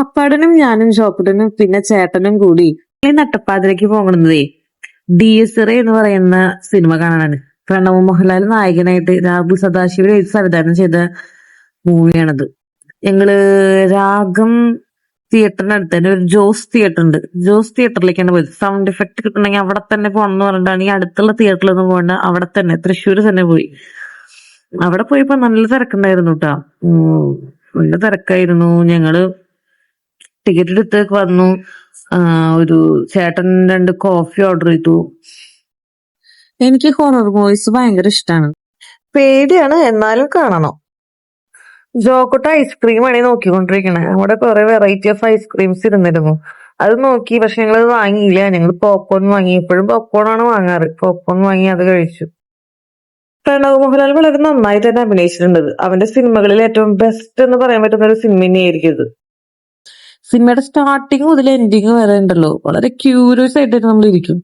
അപ്പാടനും ഞാനും ജോക്കുട്ടനും പിന്നെ ചേട്ടനും കൂടി ഈ നട്ടപ്പാതിലേക്ക് പോകുന്നതേ DSR എന്ന് പറയുന്ന സിനിമ കാണാനാണ്. പ്രണവ് മോഹൻലാൽ നായകനായിട്ട് രാഹുൽ സദാശിവം എഴുതി സംവിധാനം ചെയ്ത മൂവിയാണത്. ഞങ്ങള് രാഗം തിയേറ്ററിനടുത്ത് തന്നെ ഒരു ജോസ് തിയേറ്റർ ഉണ്ട്. ജോസ് തിയേറ്ററിലേക്കാണ് പോയത്. സൗണ്ട് എഫക്ട് കിട്ടണമെങ്കിൽ അവിടെ തന്നെ പോകണം എന്ന് പറഞ്ഞിട്ടാണ് ഈ അടുത്തുള്ള തിയേറ്ററിലൊന്നും പോകണ്ട, അവിടെ തന്നെ തൃശ്ശൂർ തന്നെ പോയി. അവിടെ പോയപ്പോ നല്ല തിരക്കുണ്ടായിരുന്നു കേട്ടോ. നല്ല തിരക്കായിരുന്നു. ഞങ്ങള് ടിക്കറ്റ് എടുത്ത് വന്നു. ഒരു ചേട്ടൻ 2 കോഫി ഓർഡർ ചെയ്തു. എനിക്ക് ഹൊറർ മൂവീസ് ഭയങ്കര ഇഷ്ടമാണ്. പേടിയാണ്, എന്നാലും കാണണം. ജോക്കുട്ട ഐസ്ക്രീമാണ് നോക്കിക്കൊണ്ടിരിക്കണേ. അവിടെ കുറെ വെറൈറ്റി ഓഫ് ഐസ്ക്രീംസ് ഇരുന്നിരുന്നു. അത് നോക്കി, പക്ഷെ ഞങ്ങളത് വാങ്ങിയില്ല. ഞങ്ങൾ പോപ്കോൺ വാങ്ങി. എപ്പോഴും പോപ്കോൺ ആണ് വാങ്ങാറ്. പോപ്കോൺ വാങ്ങി അത് കഴിച്ചു. പ്രണവ് മോഹൻലാൽ വളരെ നന്നായി തന്നെ അഭിനയിച്ചിട്ടുണ്ട്. അവന്റെ സിനിമകളിൽ ഏറ്റവും ബെസ്റ്റ് എന്ന് പറയാൻ പറ്റുന്ന ഒരു സിനിമ തന്നെയായിരിക്കും ഇത്. സിനിമയുടെ സ്റ്റാർട്ടിങ് മുതൽ എൻഡിങ് വരെ ഉണ്ടല്ലോ, വളരെ ക്യൂരിയസ് ആയിട്ട് നമ്മൾ ഇരിക്കും.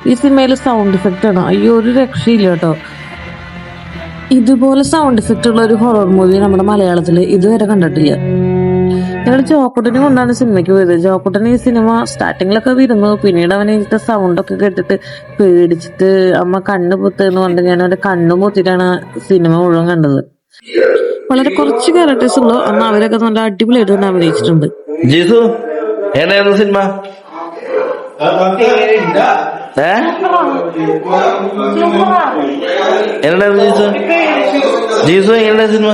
ഈ സിനിമയിൽ സൗണ്ട് ഇഫക്റ്റ് ആണ്, അയ്യോ ഒരു രക്ഷയില്ല കേട്ടോ. ഇതുപോലെ സൗണ്ട് ഇഫക്റ്റ് ഉള്ള ഒരു ഹൊറർ മൂവി നമ്മുടെ മലയാളത്തിൽ ഇതുവരെ കണ്ടിട്ടില്ല. ഞങ്ങൾ ജോക്കുട്ടനെ കൊണ്ടാണ് സിനിമയ്ക്ക് പോയത്. ജോക്കുട്ടൻ ഈ സിനിമ സ്റ്റാർട്ടിങ്ങിലൊക്കെ വരുന്നു, പിന്നീട് അവനെ ഇതിന്റെ സൗണ്ട് ഒക്കെ കേട്ടിട്ട് പേടിച്ചിട്ട് അമ്മ കണ്ണ് പൊത്തെന്ന് പറഞ്ഞിട്ട് ഞാൻ അവന്റെ കണ്ണു പൊത്തിട്ടാണ് സിനിമ മുഴുവൻ കണ്ടത്. വളരെ കുറച്ച് ക്യാരക്ടേഴ്സ് ഉള്ളു, അന്ന് അവരൊക്കെ നല്ല അടിപൊളിയായിട്ട് തന്നെ അഭിനയിച്ചിട്ടുണ്ട്. ജീസു എങ്ങനെയായിരുന്നു സിനിമ? എങ്ങനെയായിരുന്നു ജീസു എങ്ങനെയാ സിനിമ?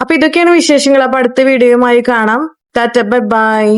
അപ്പൊ ഇതൊക്കെയാണ് വിശേഷങ്ങൾ. അപ്പൊ അടുത്ത വീഡിയോയുമായി കാണാം. Tata, bye bye.